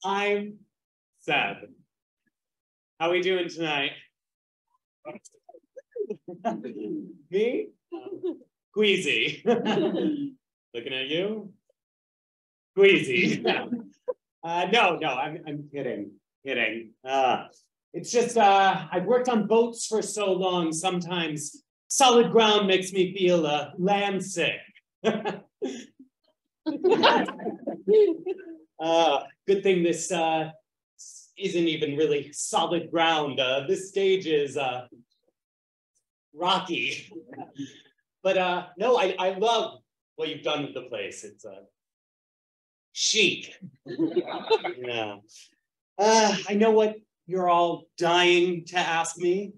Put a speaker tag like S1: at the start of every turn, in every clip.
S1: I'm Seb. How we doing tonight? Me? Queasy. Looking at you? Queasy. No, I'm kidding. It's just, I've worked on boats for so long, sometimes solid ground makes me feel land sick. Good thing this isn't even really solid ground. This stage is rocky. But no, I love what you've done with the place. It's chic. Yeah. I know what you're all dying to ask me.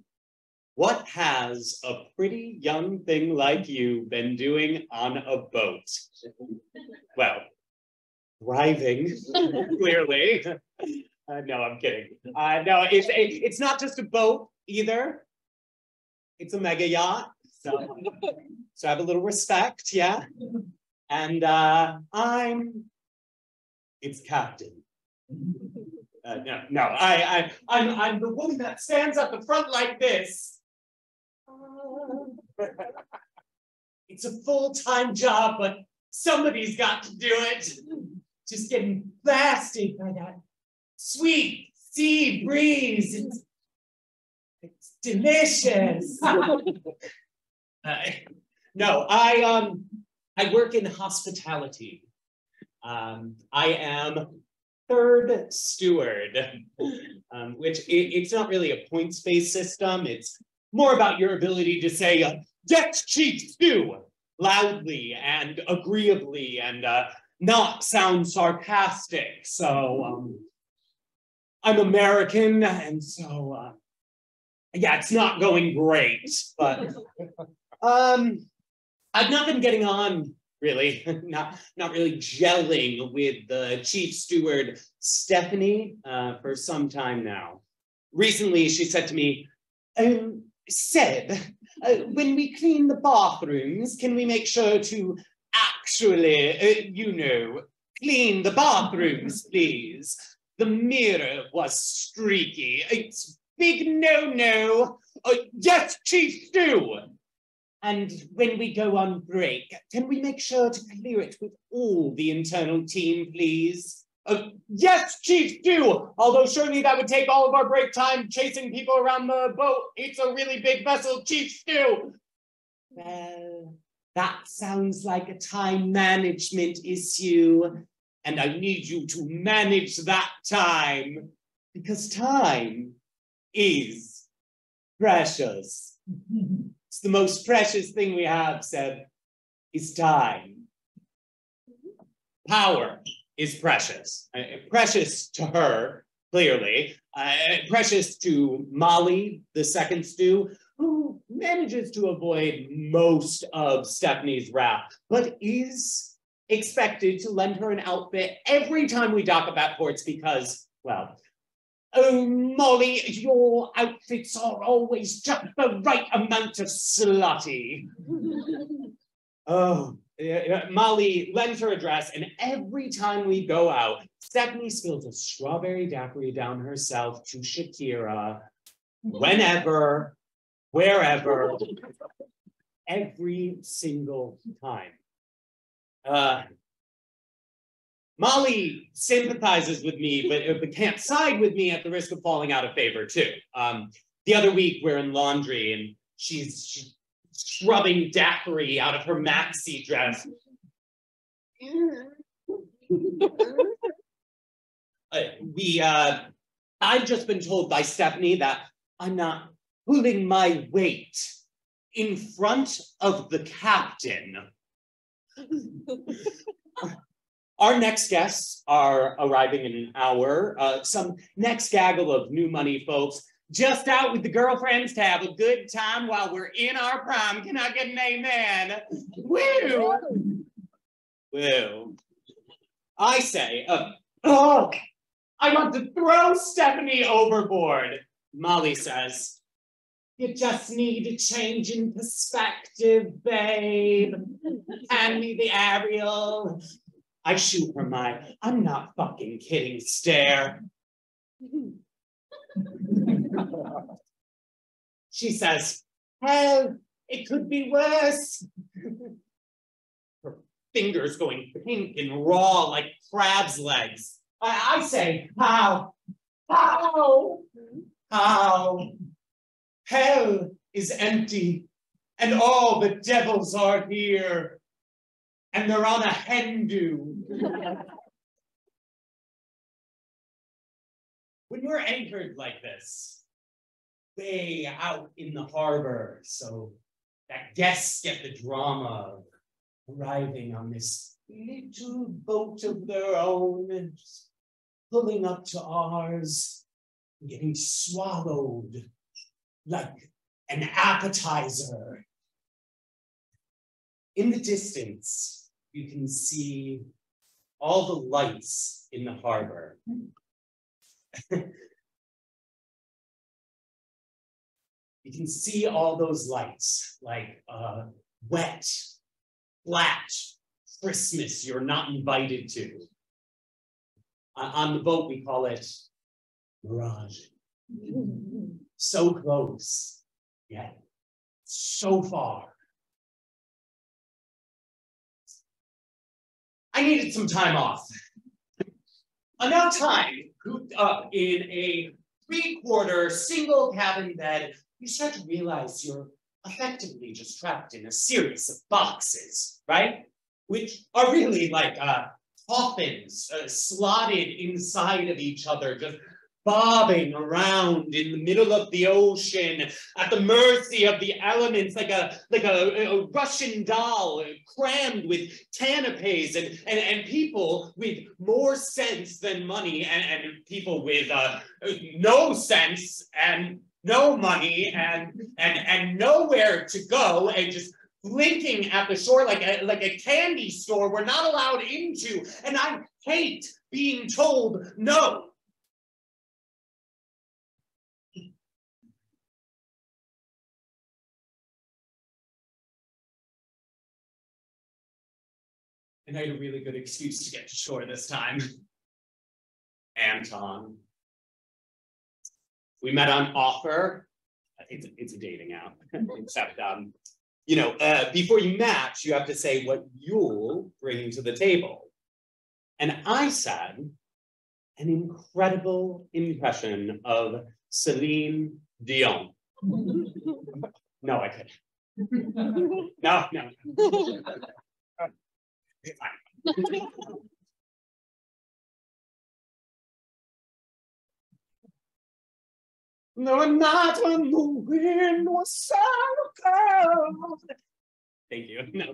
S1: What has a pretty young thing like you been doing on a boat? Well, thriving, clearly. No, I'm kidding. No, it's not just a boat either. It's a mega yacht. So have a little respect, yeah? And I'm its captain. No, I'm the woman that stands at the front like this. It's a full-time job, but somebody's got to do it. Just getting blasted by that sweet sea breeze. It's delicious. No, I work in hospitality. I am third steward, which it's not really a points-based system. It's more about your ability to say, "Yes, Chief Stew," loudly and agreeably and not sound sarcastic. So I'm American, and so yeah, it's not going great, but I've not been getting on really, not really gelling with the chief steward, Stephanie, for some time now. Recently, she said to me, Seb, when we clean the bathrooms, can we make sure to actually, clean the bathrooms, please? The mirror was streaky. It's big no-no. Yes, Chief Stew. And when we go on break, can we make sure to clear it with all the internal team, please? Yes, Chief Stew. Although surely that would take all of our break time chasing people around the boat. It's a really big vessel, Chief Stew. Well, that sounds like a time management issue. And I need you to manage that time. Because time is precious. It's the most precious thing we have, Seb, is time. Power is precious. Precious to her, clearly. Precious to Molly, the second stew, who manages to avoid most of Stephanie's wrath, but is expected to lend her an outfit every time we dock up at ports because, well, oh, Molly, your outfits are always just the right amount of slutty. Oh, Molly lends her a dress, and every time we go out, Stephanie spills a strawberry daiquiri down herself to Shakira, whenever, wherever, every single time. Molly sympathizes with me, but can't side with me at the risk of falling out of favor, too. The other week, we're in laundry, and she's scrubbing daiquiri out of her maxi dress. I've just been told by Stephanie that I'm not pulling my weight in front of the captain. Our next guests are arriving in an hour. Some next gaggle of new money folks just out with the girlfriends to have a good time while we're in our prime. Can I get an amen? Woo! Woo. I say, I want to throw Stephanie overboard. Molly says, you just need a change in perspective, babe. Hand me the Ariel. I shoot her my I'm not fucking kidding stare. She says, hell, it could be worse. Her fingers going pink and raw like crab's legs. I say, how? How? How? Hell is empty, and all the devils are here, and they're on a hen-do. When we're anchored like this, way out in the harbor, so that guests get the drama of arriving on this little boat of their own and just pulling up to ours, and getting swallowed like an appetizer. In the distance, you can see all the lights in the harbor. You can see all those lights, like wet, flat Christmas you're not invited to. On the boat, we call it mirage. So close, yet so far. I needed some time off. Enough time cooped up in a 3/4 single cabin bed, you start to realize you're effectively just trapped in a series of boxes, right? Which are really like coffins slotted inside of each other, just bobbing around in the middle of the ocean at the mercy of the elements, like a Russian doll crammed with canapes and people with more sense than money and people with no sense and no money and nowhere to go and just blinking at the shore like a candy store we're not allowed into. And I hate being told no. And I had a really good excuse to get to shore this time. Anton. We met on Offer. It's a dating app, except, you know, before you match, you have to say what you'll bring to the table. And I said an incredible impression of Celine Dion. No, I couldn't. No. No, not when the wind was so cold. Thank you. No.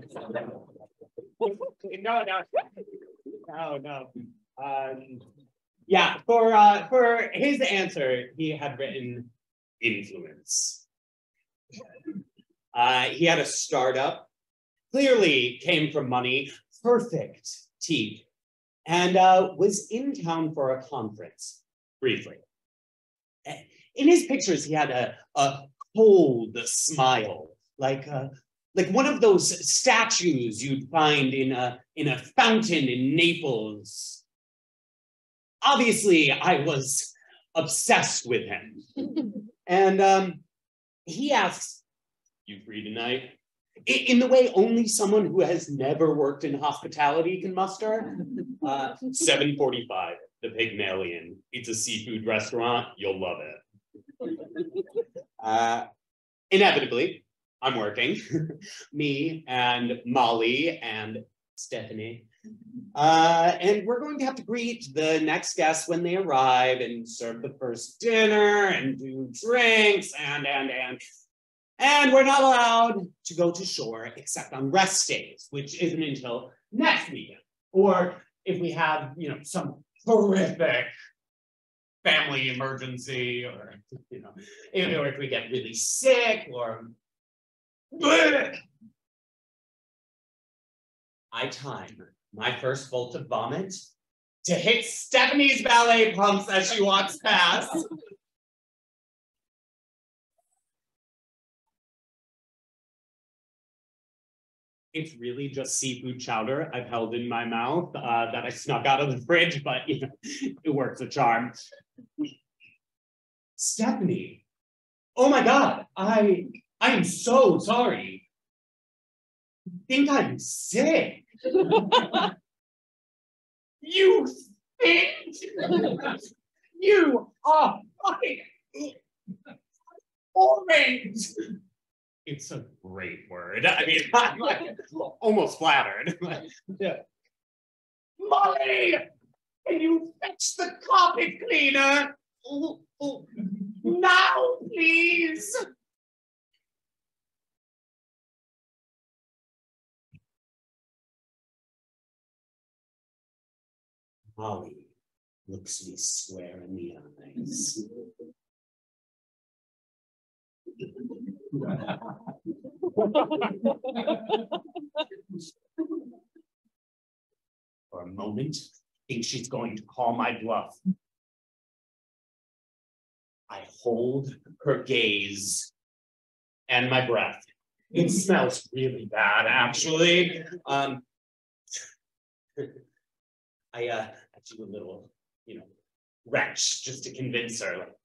S1: No. Yeah, for his answer, he had written influence. He had a startup, clearly came from money, perfect teeth, and was in town for a conference, briefly. In his pictures, he had a cold smile, like one of those statues you'd find in a fountain in Naples. Obviously, I was obsessed with him. And he asks, "You free tonight?" In the way only someone who has never worked in hospitality can muster. 7:45, the Pygmalion. It's a seafood restaurant. You'll love it. Inevitably, I'm working. Me and Molly and Stephanie. And we're going to have to greet the next guests when they arrive and serve the first dinner and do drinks and we're not allowed to go to shore except on rest days, which isn't until next weekend. Or if we have, you know, some horrific family emergency, or, you know, or if we get really sick, or I time my first bolt of vomit to hit Stephanie's ballet pumps as she walks past. It's really just seafood chowder I've held in my mouth that I snuck out of the fridge, but you know, it works a charm. Stephanie, oh my God, I am so sorry. I think I'm sick. You think? You are fucking orange. It's a great word. I mean, I'm like, almost flattered. Yeah. Molly, can you fetch the carpet cleaner? Now, please. Molly looks me square in the eyes. For a moment, I think she's going to call my bluff. I hold her gaze and my breath. It smells really bad, actually. I do a little, you know, retch just to convince her. Like,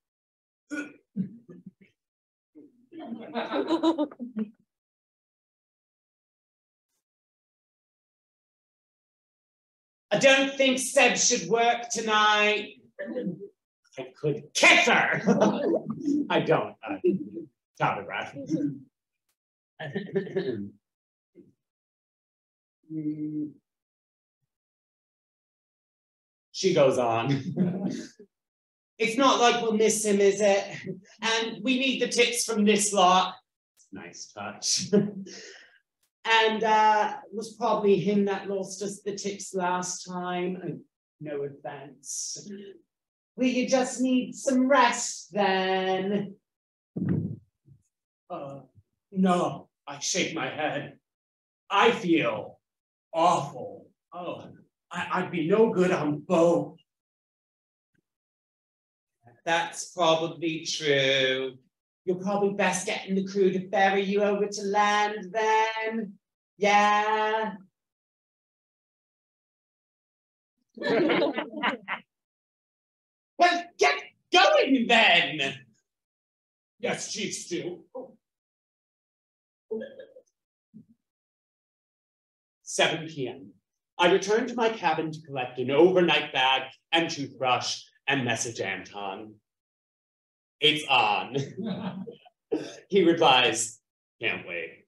S1: I don't think Seb should work tonight. I could kiss her. I don't. Out of breath. She goes on. It's not like we'll miss him, is it? And we need the tips from this lot. Nice touch. And it was probably him that lost us the tips last time. No offense. Will you just need some rest then? No, I shake my head. I feel awful. Oh, I'd be no good on boat. That's probably true. You're probably best getting the crew to ferry you over to land then. Yeah. Well, get going then. Yes, Chief Stew. 7 p.m. I return to my cabin to collect an overnight bag and toothbrush and message Anton. It's on. He replies, can't wait.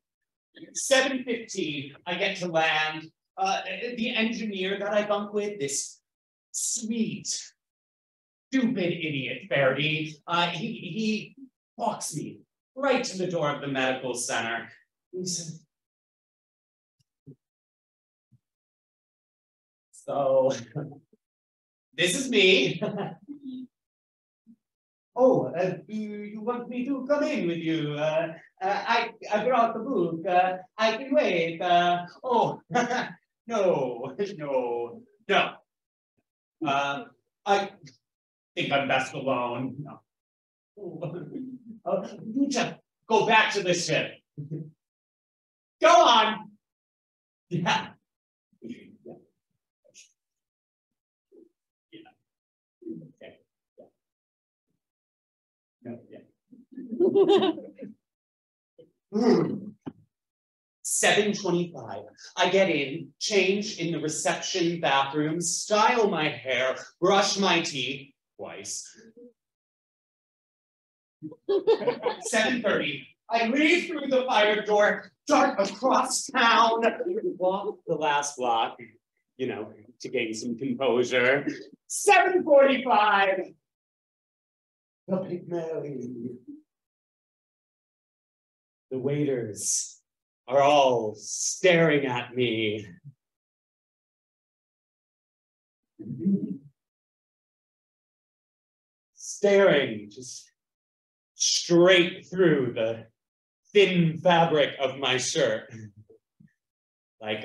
S1: 7:15, I get to land. The engineer that I bunk with, this sweet, stupid idiot Faraday, he walks me right to the door of the medical center. He said, so, this is me. Oh, do you want me to come in with you? I brought the book. I can wait. Oh, no. I think I'm best alone. No. You just go back to the ship. Go on. Yeah. Okay. No, yeah. 7:25. I get in, change in the reception bathroom, style my hair, brush my teeth twice. 7:30. I leave through the fire door, dart across town, walk the last block, you know, to gain some composure. 7:45. The Pygmalion. The waiters are all staring at me. Staring just straight through the thin fabric of my shirt. Like,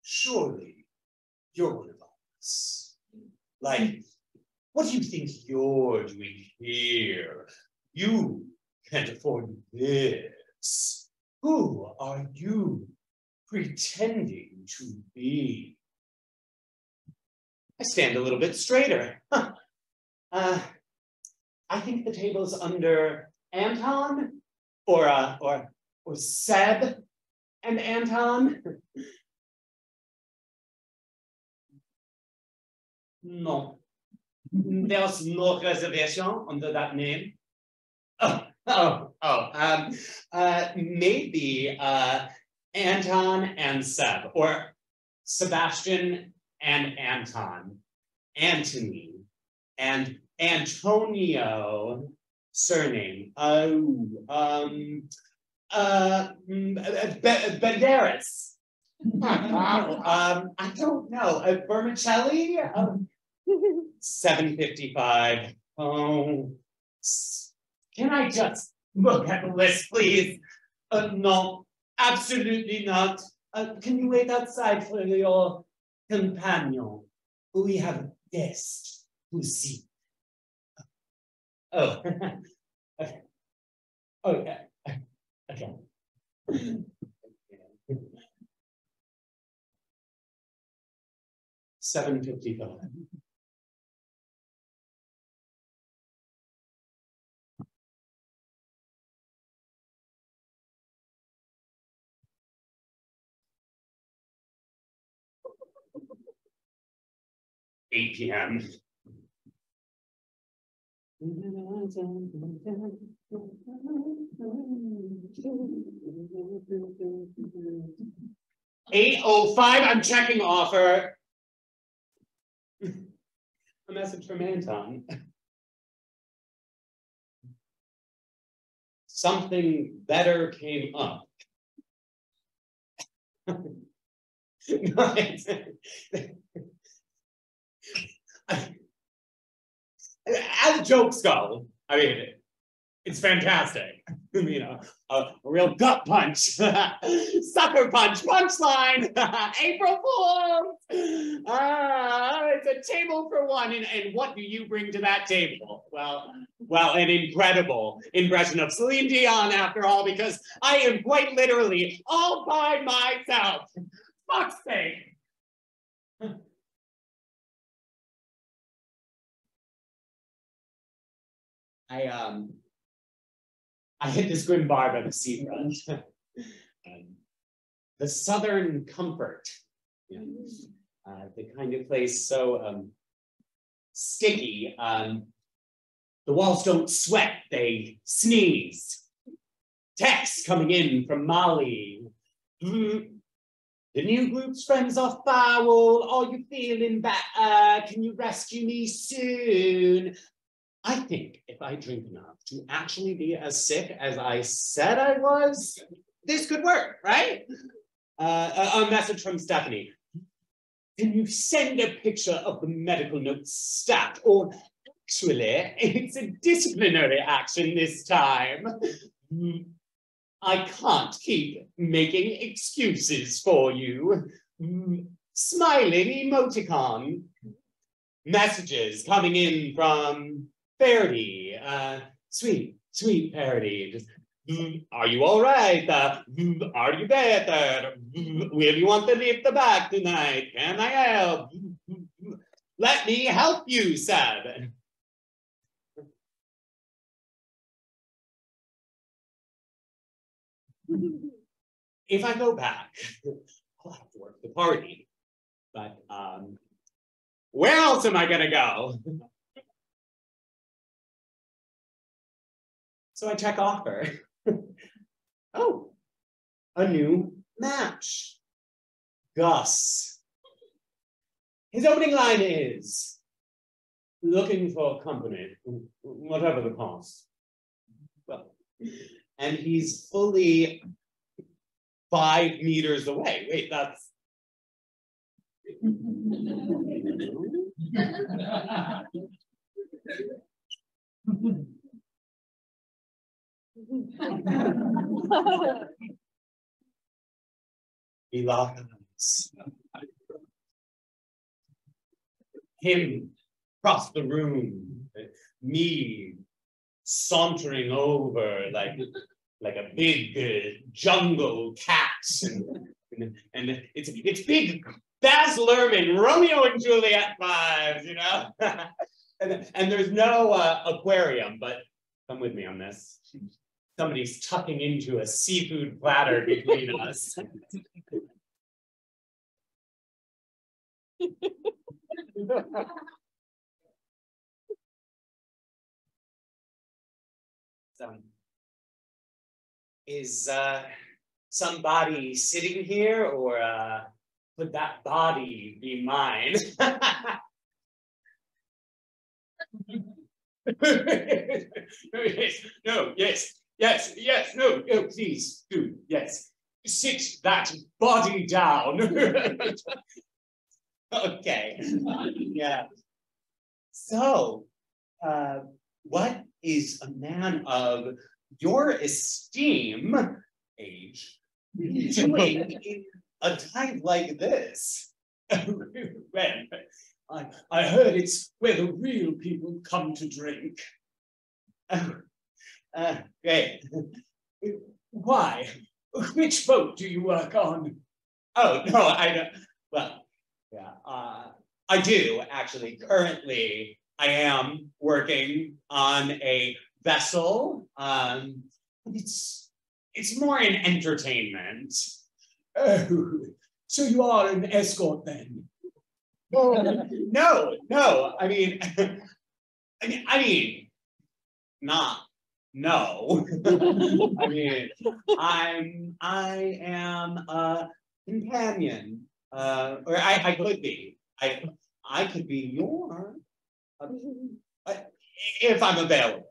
S1: surely you're one of us. Like, what do you think you're doing here? You can't afford this. Who are you pretending to be? I stand a little bit straighter. I think the table's under Anton or Seb and Anton. No, there's no reservation under that name. Maybe Anton and Seb, or Sebastian and Anton, Anthony and Antonio, surname. Banderas. I don't know. Vermicelli? 7:55. Oh. Can I just look at the list, please? No, absolutely not. Can you wait outside for your companion? We have guests to see. Oh, okay. Okay. Okay. 7:55. $8 p.m. $8:05. I'm checking offer. A message from Anton. Something better came up. As jokes go, I mean, it's fantastic. You know, a real gut punch, sucker punch, punchline, April Fools. It's a table for one, and what do you bring to that table? Well, an incredible impression of Celine Dion, after all, because I am quite literally all by myself. Fuck's sake. I hit this grim bar by the seafront. The Southern Comfort, you know, the kind of place so sticky. The walls don't sweat, they sneeze. Text coming in from Molly. The new group's friends are foul. Are you feeling bad? Can you rescue me soon? I think if I drink enough to actually be as sick as I said I was, this could work, right? A message from Stephanie. Can you send a picture of the medical notes stacked? Or actually, it's a disciplinary action this time. I can't keep making excuses for you. Smiling emoticon. Messages coming in from Parody, sweet Parody. Just, are you all right? Are you better? Will you want to lift the bag tonight? Can I help? Let me help you, Seb. If I go back, I'll have to work the party. But where else am I gonna go? So I check offer. Oh, a new match. Gus. His opening line is, looking for company, whatever the cost. Well, and he's fully 5 meters away. Wait, that's... He lies. Him across the room, me sauntering over like a big jungle cat, and it's big Baz Luhrmann, Romeo and Juliet vibes, you know. and there's no aquarium, but come with me on this. Somebody's tucking into a seafood platter between us. So, is somebody sitting here, or could that body be mine? No, please do, yes. Sit that body down. Okay, yeah. So, what is a man of your esteem, age, doing in a dive like this? Well, I heard it's where the real people come to drink. Great. Why? Which boat do you work on? Oh, no, I don't. Well, yeah, I do, actually. Currently, I am working on a vessel. It's more in entertainment. Oh, so you are an escort then? No. I mean, not no. I mean, I am a companion, or I could be. I could be your, if I'm available,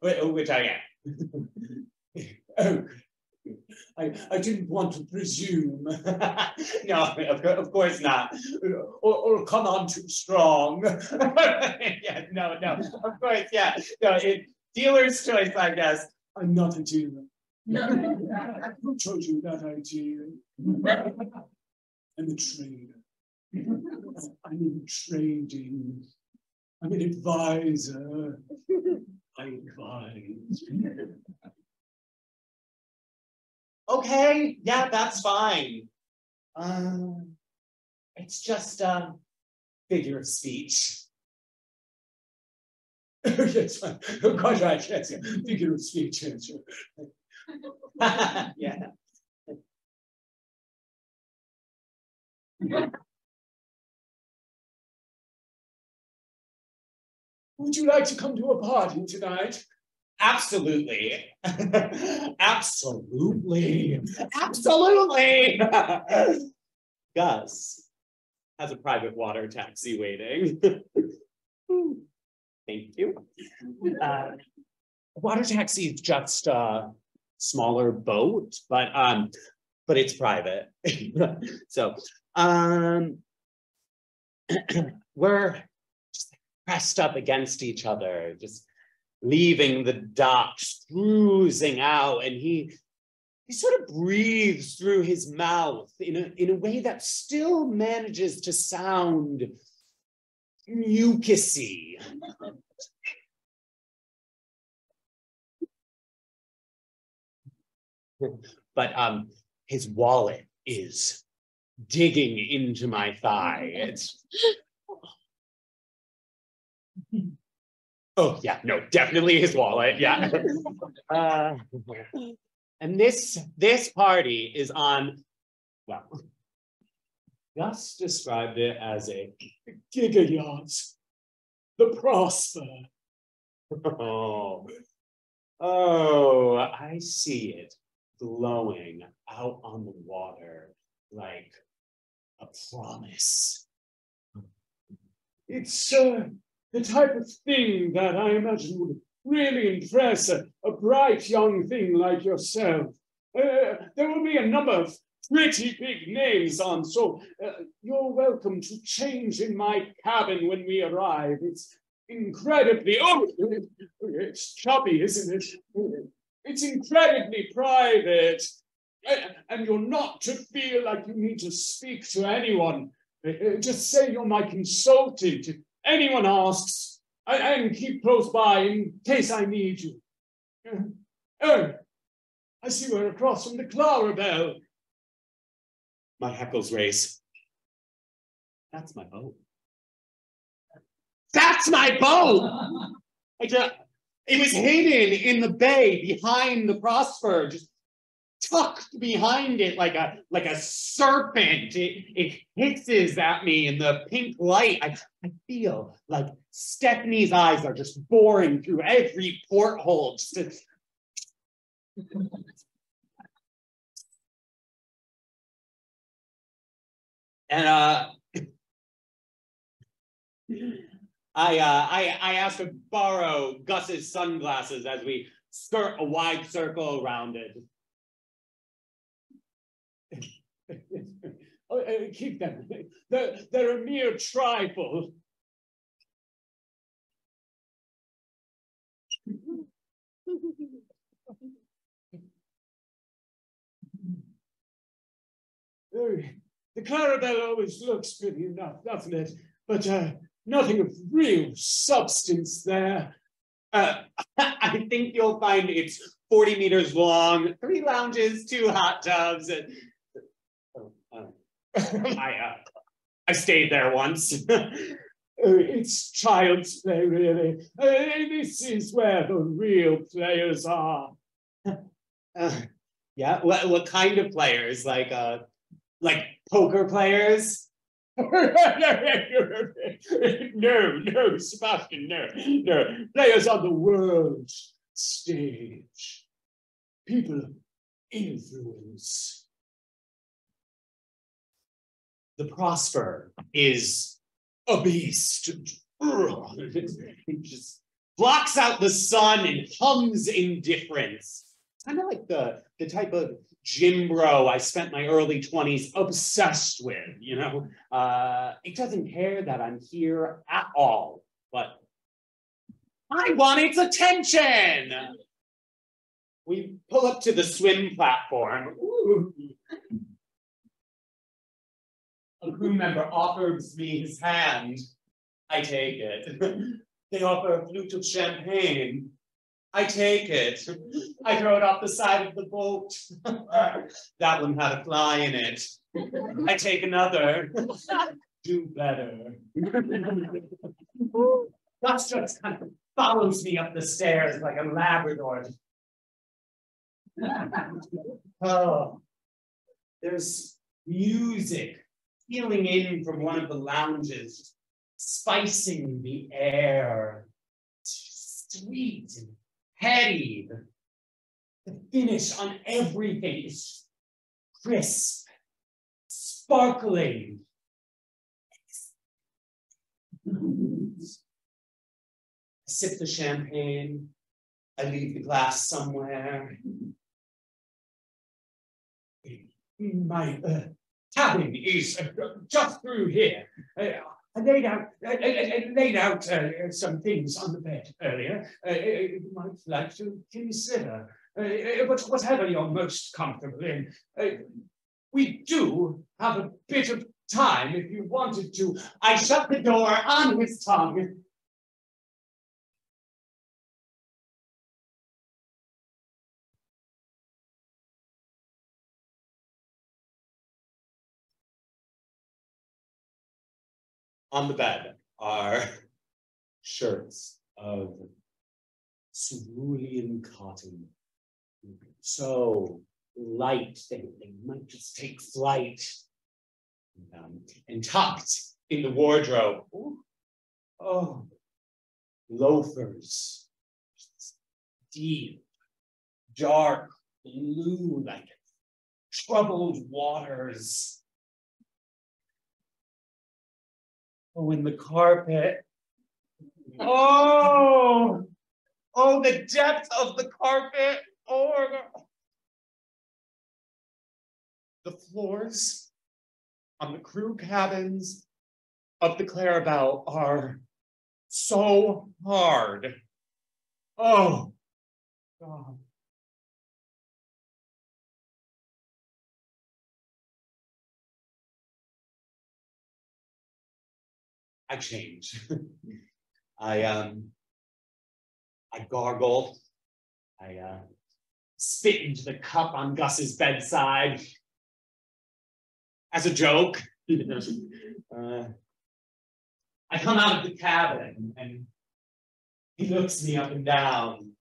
S1: which I am. Oh, I didn't want to presume. No, of course not. Or come on too strong. Yeah, no, of course, yeah. No, dealer's choice, I guess. I'm not a dealer. Who told you that idea? I'm a trader. I'm in trading. I'm an advisor. I advise. Okay, yeah, that's fine. It's just a figure of speech. Yes, quite right, yes, figure of speech, yes. Yeah. Would you like to come to a party tonight? Absolutely. Absolutely. Gus has a private water taxi waiting. Thank you. Water taxi is just a smaller boat, but it's private. So we're just pressed up against each other, just leaving the docks, cruising out, and he sort of breathes through his mouth in a way that still manages to sound mucusy. But his wallet is digging into my thigh. It's oh yeah, no, definitely his wallet. Yeah. And this party is on, well, Gus described it as a giga yacht, the Prosper. Oh, I see it glowing out on the water like a promise. It's the type of thing that I imagine would really impress a bright young thing like yourself. There will be a number of pretty big names on, so you're welcome to change in my cabin when we arrive. It's incredibly, it's chubby, isn't it? It's incredibly private, and you're not to feel like you need to speak to anyone. Just say you're my consultant. If anyone asks,
S2: and keep close by in case I need you. Oh, I see we're across from the Clarabelle.
S1: My Heckles race. That's my boat. That's my boat! It was hidden in the bay behind the Prosper, just tucked behind it like a serpent. It hisses at me in the pink light. I feel like Stephanie's eyes are just boring through every porthole. Just to... And I asked to borrow Gus's sunglasses as we skirt a wide circle around it.
S2: Keep them. They're a mere trifle. The Clarabelle always looks pretty enough, doesn't it? But nothing of real substance there.
S1: I think you'll find it's 40 meters long, 3 lounges, 2 hot tubs. And... I stayed there once.
S2: It's child's play, really. This is where the real players are.
S1: Yeah, what kind of players? Like poker players?
S2: No, Sebastian, no. Players on the world stage. People of influence.
S1: The Prosper is a beast. It just blocks out the sun and hums indifference. It's kind of like the type of gym bro I spent my early 20s obsessed with, you know? It doesn't care that I'm here at all, but I want its attention. We pull up to the swim platform. Ooh. A crew member offers me his hand. I take it. They offer a flute of champagne. I take it. I throw it off the side of the boat. That one had a fly in it. I take another. Do better. Gus just kind of follows me up the stairs like a Labrador. Oh, there's music peeling in from one of the lounges, spicing the air. Sweet and heady. The finish on everything is crisp, sparkling. I sip the champagne. I leave the glass somewhere. My cabin is just through here. I laid out some things on the bed earlier. You might like to consider. But whatever you're most comfortable in, we do have a bit of time if you wanted to. I shut the door on his tongue. On the bed are shirts of cerulean cotton. So light they might just take flight. And tucked in the wardrobe. Oh, loafers. Deep, dark blue, like troubled waters. Oh, in the carpet. Oh, the depth of the carpet. Oh, the floors on the crew cabins of the Clarabelle are so hard. Oh, God. I change. I gargle. I spit into the cup on Gus's bedside as a joke. I come out of the cabin and he looks me up and down.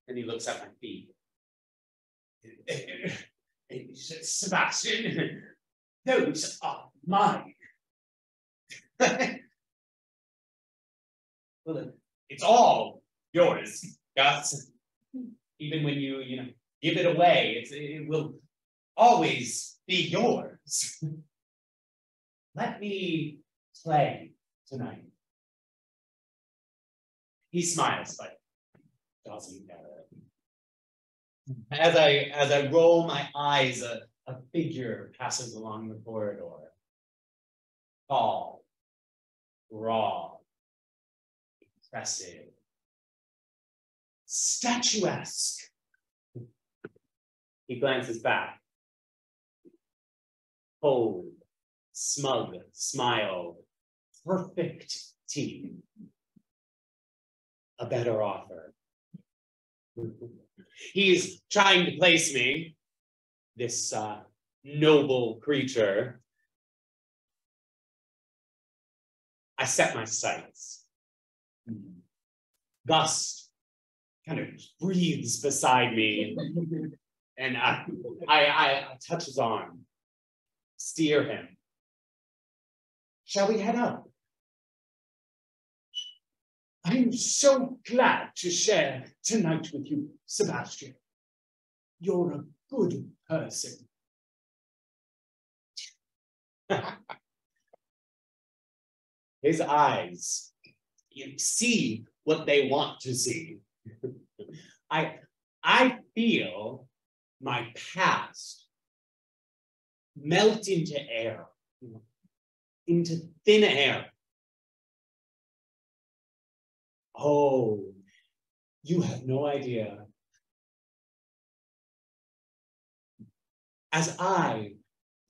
S1: And he looks at my feet. He says, Sebastian, those are mine. Well, it's all yours, Gus. Even when you give it away, it will always be yours. Let me play tonight. He smiles, but doesn't. As I roll my eyes, a figure passes along the corridor. Tall, broad, impressive, statuesque. He glances back. Cold, smug smile, perfect teeth. A better offer. He's trying to place me, this noble creature. I set my sights. Gus kind of breathes beside me, and I touch his arm, steer him. Shall we head up?
S2: I'm so glad to share tonight with you, Sebastian. You're a good person.
S1: His eyes, you see what they want to see. I feel my past melt into air, into thin air. Oh, you have no idea. As I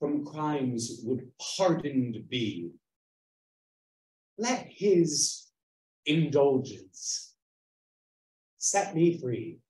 S1: from crimes would pardoned be, let his indulgence set me free.